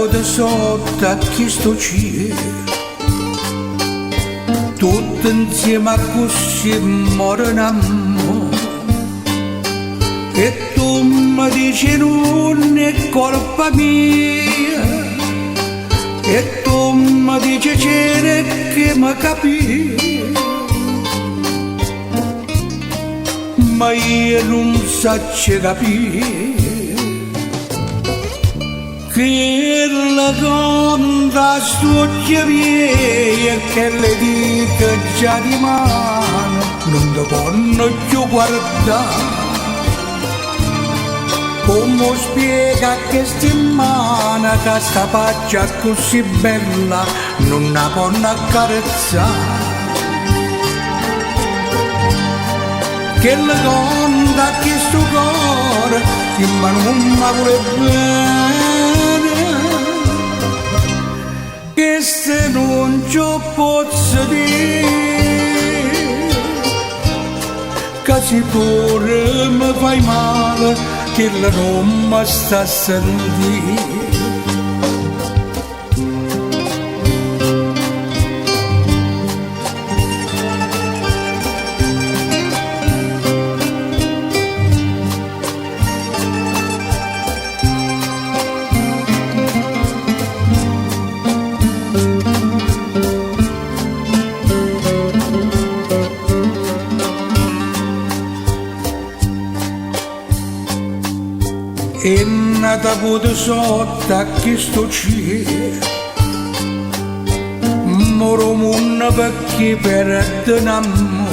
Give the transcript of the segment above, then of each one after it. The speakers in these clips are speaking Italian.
avuto sotto a chi sto cielo, tutto insieme a così moriremo. E tu mi dici non è colpa mia, e tu mi dici c'era che mi capisci, ma io non so capire che la donna studia via e che le dica già di mano non ti possono più guardare. Come spiega che settimana che sta faccia così bella non la possono accarezzare? Che la donna che sto cuore che ma non mi vuole bene, che se non ci posso dire, che se pure mi fai male, che la non mi sta a sentire. E nata avuto sotto a chi sto cielo, moro munna perché perdonammo.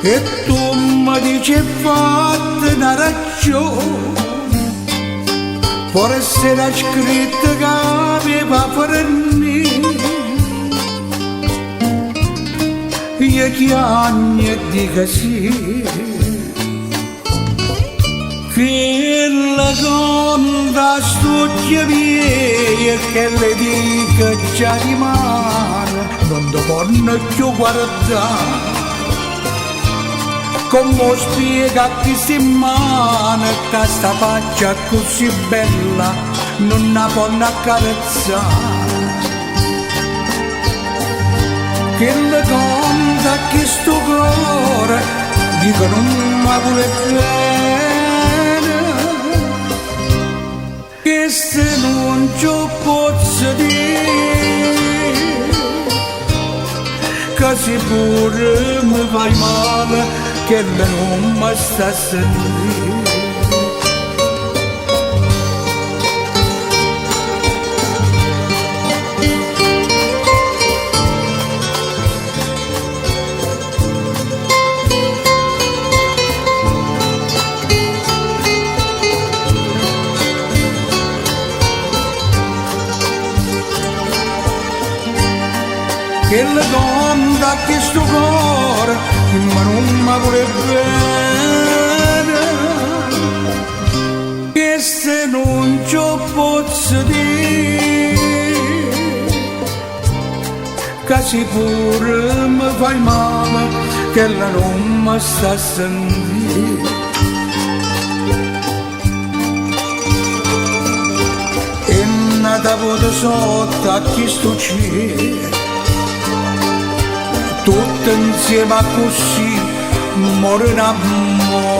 E tu mi dici fatta una ragione, forse era scritto che aveva per me. Io chiamo e dico sì, che la donna studia via e che le dica già di mano non ti possono più guardare. Come spiega che si mano che sta faccia così bella non la possono accarezzare? Che la donna che sto cuore dico non mi vuole bene, che se non ci posso dire, che se pure mi fai male, che non mi sta a sentire. Che la donna che sto cuore ma non mi vuole bene, che se non ci posso dire, che se pure mi fai male, che la non mi sta a sentire. E nata avuto sotto a chi sto cielo, tutto insieme a così moriremo.